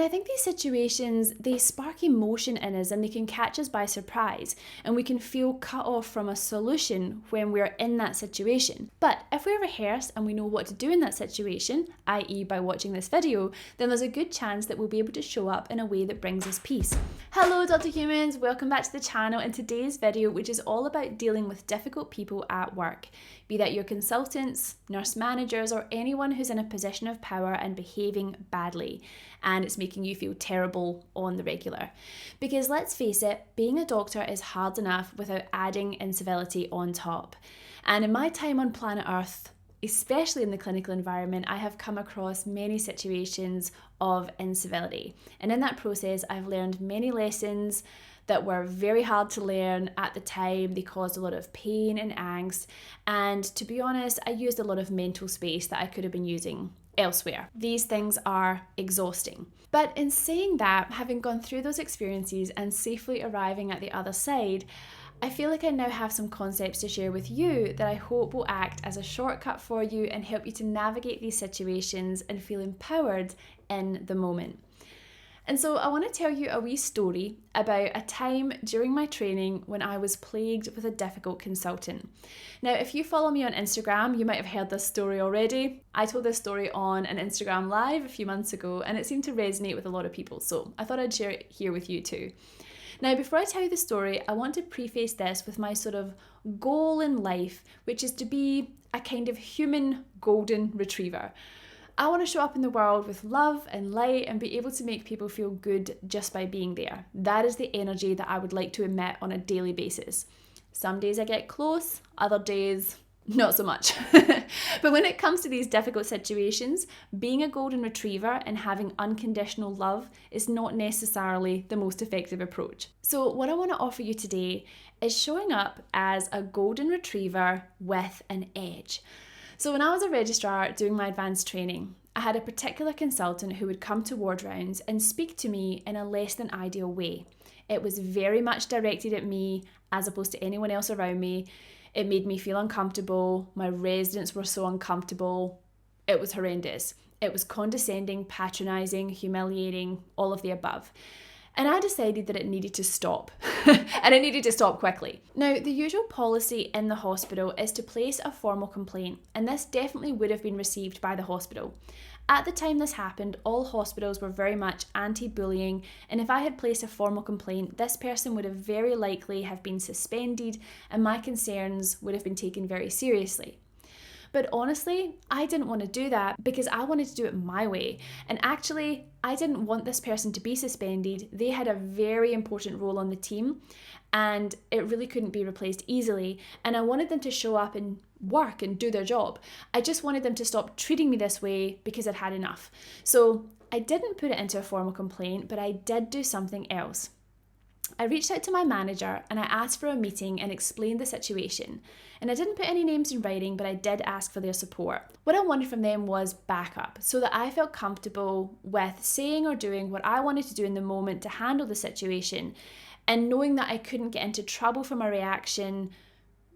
And I think these situations, they spark emotion in us and they can catch us by surprise, and we can feel cut off from a solution when we're in that situation. But if we're rehearsed and we know what to do in that situation, i.e. by watching this video, then there's a good chance that we'll be able to show up in a way that brings us peace. Hello Dr. Humans, welcome back to the channel in today's video, which is all about dealing with difficult people at work. Be that your consultants, nurse managers, or anyone who's in a position of power and behaving badly, and it's making you feel terrible on the regular. Because let's face it, being a doctor is hard enough without adding incivility on top. And in my time on planet Earth, especially in the clinical environment, I have come across many situations of incivility. And in that process, I've learned many lessons that were very hard to learn at the time. They caused a lot of pain and angst. And to be honest, I used a lot of mental space that I could have been using elsewhere. These things are exhausting. But in saying that, having gone through those experiences and safely arriving at the other side, I feel like I now have some concepts to share with you that I hope will act as a shortcut for you and help you to navigate these situations and feel empowered in the moment. And so I want to tell you a wee story about a time during my training when I was plagued with a difficult consultant. Now, if you follow me on Instagram, you might have heard this story already. I told this story on an Instagram live a few months ago and it seemed to resonate with a lot of people, so I thought I'd share it here with you too. Now, before I tell you the story, I want to preface this with my sort of goal in life, which is to be a kind of human golden retriever. I want to show up in the world with love and light and be able to make people feel good just by being there. That is the energy that I would like to emit on a daily basis. Some days I get close, other days not so much. But when it comes to these difficult situations, being a golden retriever and having unconditional love is not necessarily the most effective approach. So what I want to offer you today is showing up as a golden retriever with an edge. So when I was a registrar doing my advanced training, I had a particular consultant who would come to ward rounds and speak to me in a less than ideal way. It was very much directed at me as opposed to anyone else around me. It made me feel uncomfortable. My residents were so uncomfortable. It was horrendous. It was condescending, patronising, humiliating, all of the above. And I decided that it needed to stop. And it needed to stop quickly. Now, the usual policy in the hospital is to place a formal complaint, and this definitely would have been received by the hospital. At the time this happened, all hospitals were very much anti-bullying, and if I had placed a formal complaint, this person would have very likely have been suspended, and my concerns would have been taken very seriously. But honestly, I didn't want to do that because I wanted to do it my way. And actually, I didn't want this person to be suspended. They had a very important role on the team and it really couldn't be replaced easily. And I wanted them to show up and work and do their job. I just wanted them to stop treating me this way because I'd had enough. So I didn't put it into a formal complaint, but I did do something else. I reached out to my manager and I asked for a meeting and explained the situation. And I didn't put any names in writing, but I did ask for their support. What I wanted from them was backup, so that I felt comfortable with saying or doing what I wanted to do in the moment to handle the situation, and knowing that I couldn't get into trouble for my reaction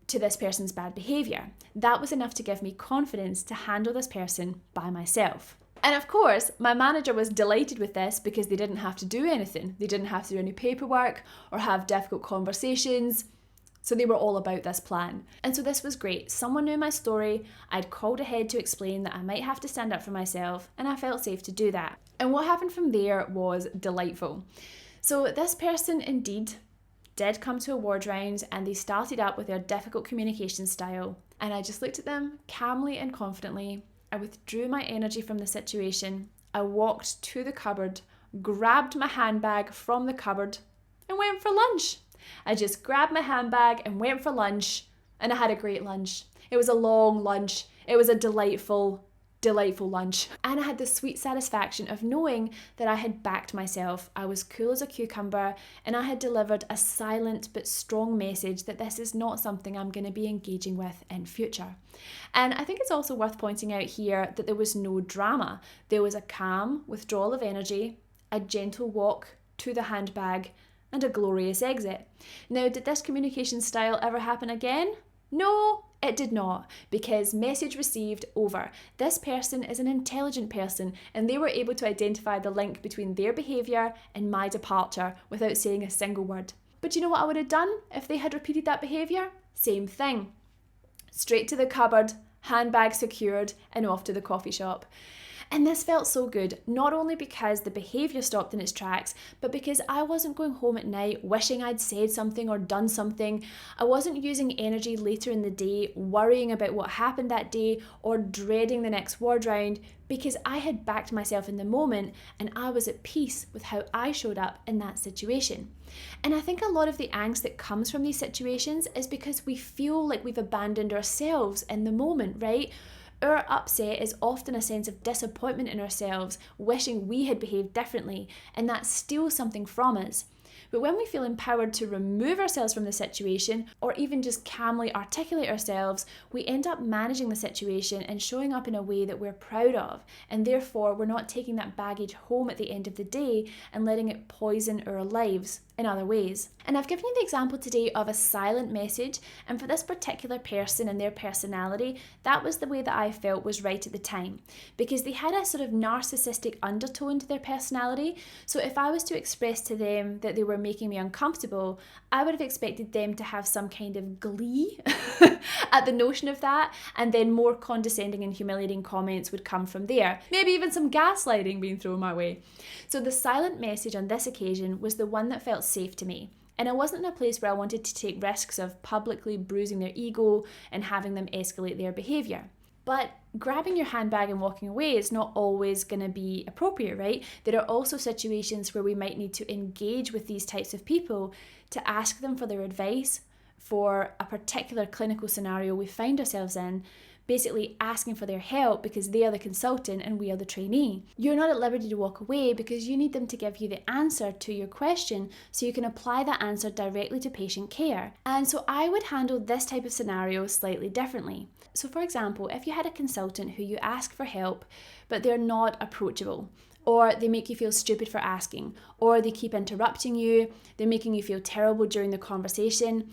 to this person's bad behaviour. That was enough to give me confidence to handle this person by myself. And of course, my manager was delighted with this because they didn't have to do anything. They didn't have to do any paperwork or have difficult conversations. So they were all about this plan. And so this was great. Someone knew my story. I'd called ahead to explain that I might have to stand up for myself, and I felt safe to do that. And what happened from there was delightful. So this person indeed did come to a ward round and they started up with their difficult communication style. And I just looked at them calmly and confidently. I withdrew my energy from the situation. I walked to the cupboard, grabbed my handbag from the cupboard and went for lunch. I just grabbed my handbag and went for lunch, and I had a great lunch. It was a long lunch. It was a delightful lunch. And I had the sweet satisfaction of knowing that I had backed myself. I was cool as a cucumber, and I had delivered a silent but strong message that this is not something I'm going to be engaging with in future. And I think it's also worth pointing out here that there was no drama. There was a calm withdrawal of energy, a gentle walk to the handbag, and a glorious exit. Now, did this communication style ever happen again? No, It did not, because message received over. This person is an intelligent person and they were able to identify the link between their behaviour and my departure without saying a single word. But you know what I would have done if they had repeated that behaviour? Same thing. Straight to the cupboard, handbag secured, and off to the coffee shop. And this felt so good, not only because the behaviour stopped in its tracks, but because I wasn't going home at night wishing I'd said something or done something. I wasn't using energy later in the day worrying about what happened that day or dreading the next word round, because I had backed myself in the moment and I was at peace with how I showed up in that situation. And I think a lot of the angst that comes from these situations is because we feel like we've abandoned ourselves in the moment, right? Our upset is often a sense of disappointment in ourselves, wishing we had behaved differently, and that steals something from us. But when we feel empowered to remove ourselves from the situation, or even just calmly articulate ourselves, we end up managing the situation and showing up in a way that we're proud of, and therefore we're not taking that baggage home at the end of the day and letting it poison our lives in other ways. And I've given you the example today of a silent message, and for this particular person and their personality, that was the way that I felt was right at the time, because they had a sort of narcissistic undertone to their personality. So if I was to express to them that they were making me uncomfortable, I would have expected them to have some kind of glee at the notion of that, and then more condescending and humiliating comments would come from there. Maybe even some gaslighting being thrown my way. So the silent message on this occasion was the one that felt safe to me. And I wasn't in a place where I wanted to take risks of publicly bruising their ego and having them escalate their behaviour. But grabbing your handbag and walking away is not always going to be appropriate, right? There are also situations where we might need to engage with these types of people to ask them for their advice for a particular clinical scenario we find ourselves in, basically asking for their help because they are the consultant and we are the trainee. You're not at liberty to walk away because you need them to give you the answer to your question so you can apply that answer directly to patient care. And so I would handle this type of scenario slightly differently. So for example, if you had a consultant who you ask for help, but they're not approachable, or they make you feel stupid for asking, or they keep interrupting you, they're making you feel terrible during the conversation,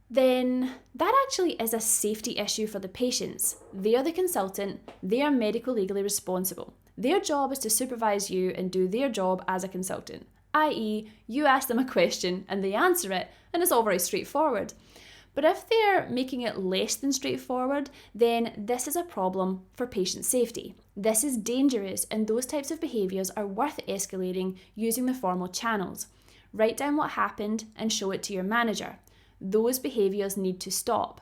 then that actually is a safety issue for the patients. They are the consultant, they are medical legally responsible. Their job is to supervise you and do their job as a consultant, i.e. you ask them a question and they answer it, and it's all very straightforward. But if they're making it less than straightforward, then this is a problem for patient safety. This is dangerous, and those types of behaviours are worth escalating using the formal channels. Write down what happened and show it to your manager. Those behaviours need to stop.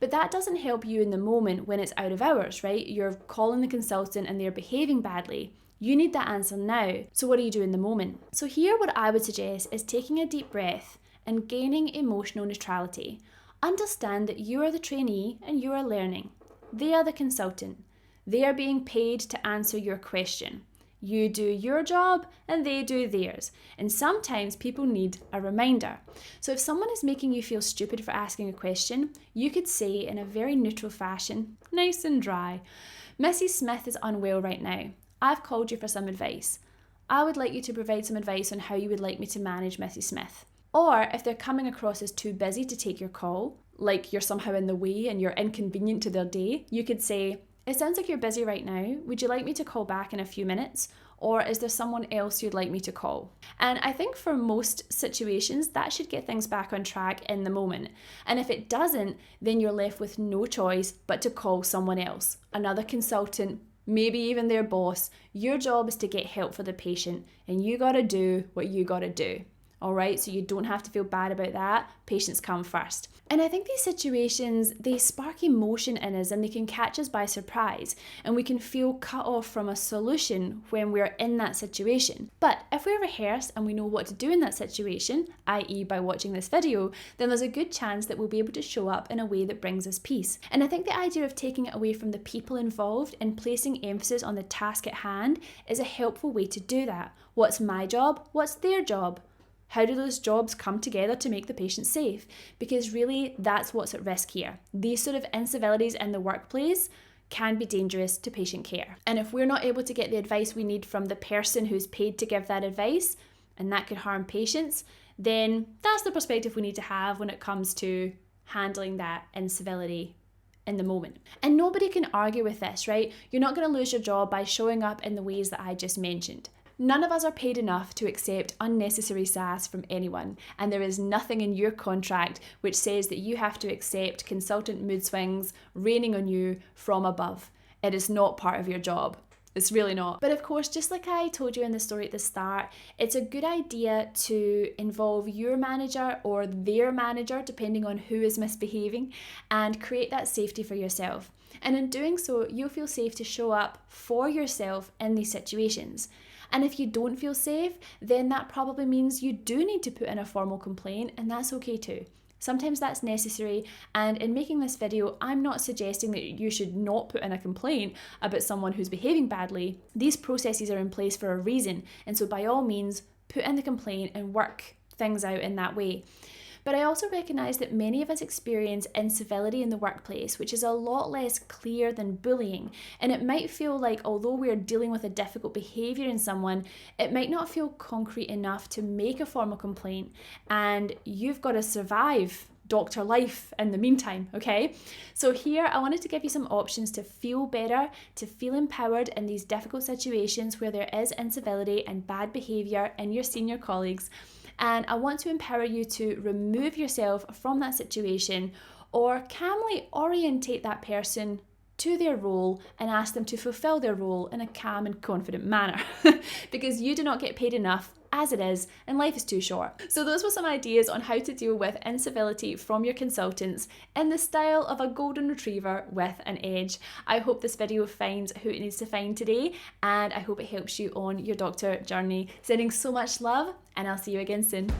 But that doesn't help you in the moment when it's out of hours, right? You're calling the consultant and they're behaving badly. You need that answer now. So what do you do in the moment? So here what I would suggest is taking a deep breath and gaining emotional neutrality. Understand that you are the trainee and you are learning. They are the consultant. They are being paid to answer your question. You do your job and they do theirs. And sometimes people need a reminder. So if someone is making you feel stupid for asking a question, you could say in a very neutral fashion, nice and dry, Mrs. Smith is unwell right now. I've called you for some advice. I would like you to provide some advice on how you would like me to manage Mrs. Smith. Or if they're coming across as too busy to take your call, like you're somehow in the way and you're inconvenient to their day, you could say, it sounds like you're busy right now. Would you like me to call back in a few minutes? Or is there someone else you'd like me to call? And I think for most situations, that should get things back on track in the moment. And if it doesn't, then you're left with no choice but to call someone else, another consultant, maybe even their boss. Your job is to get help for the patient, and you gotta do what you gotta do. All right, so you don't have to feel bad about that. Patients come first. And I think these situations, they spark emotion in us and they can catch us by surprise, and we can feel cut off from a solution when we're in that situation. But if we're rehearsed and we know what to do in that situation, i.e. by watching this video, then there's a good chance that we'll be able to show up in a way that brings us peace. And I think the idea of taking it away from the people involved and placing emphasis on the task at hand is a helpful way to do that. What's my job? What's their job? How do those jobs come together to make the patient safe? Because really, that's what's at risk here. These sort of incivilities in the workplace can be dangerous to patient care. And if we're not able to get the advice we need from the person who's paid to give that advice, and that could harm patients, then that's the perspective we need to have when it comes to handling that incivility in the moment. And nobody can argue with this, right? You're not going to lose your job by showing up in the ways that I just mentioned. None of us are paid enough to accept unnecessary sass from anyone, and there is nothing in your contract which says that you have to accept consultant mood swings raining on you from above. It is not part of your job. It's really not. But of course, just like I told you in the story at the start, it's a good idea to involve your manager or their manager, depending on who is misbehaving, and create that safety for yourself. And in doing so, you'll feel safe to show up for yourself in these situations. And if you don't feel safe, then that probably means you do need to put in a formal complaint, and that's okay too. Sometimes that's necessary, and in making this video, I'm not suggesting that you should not put in a complaint about someone who's behaving badly. These processes are in place for a reason, and so by all means, put in the complaint and work things out in that way. But I also recognise that many of us experience incivility in the workplace, which is a lot less clear than bullying. And it might feel like, although we're dealing with a difficult behaviour in someone, it might not feel concrete enough to make a formal complaint. And you've got to survive doctor life in the meantime, okay? So here I wanted to give you some options to feel better, to feel empowered in these difficult situations where there is incivility and bad behaviour in your senior colleagues. And I want to empower you to remove yourself from that situation or calmly orientate that person to their role and ask them to fulfill their role in a calm and confident manner because you do not get paid enough as it is and life is too short. So those were some ideas on how to deal with incivility from your consultants in the style of a golden retriever with an edge. I hope this video finds who it needs to find today, and I hope it helps you on your doctor journey. Sending so much love, and I'll see you again soon.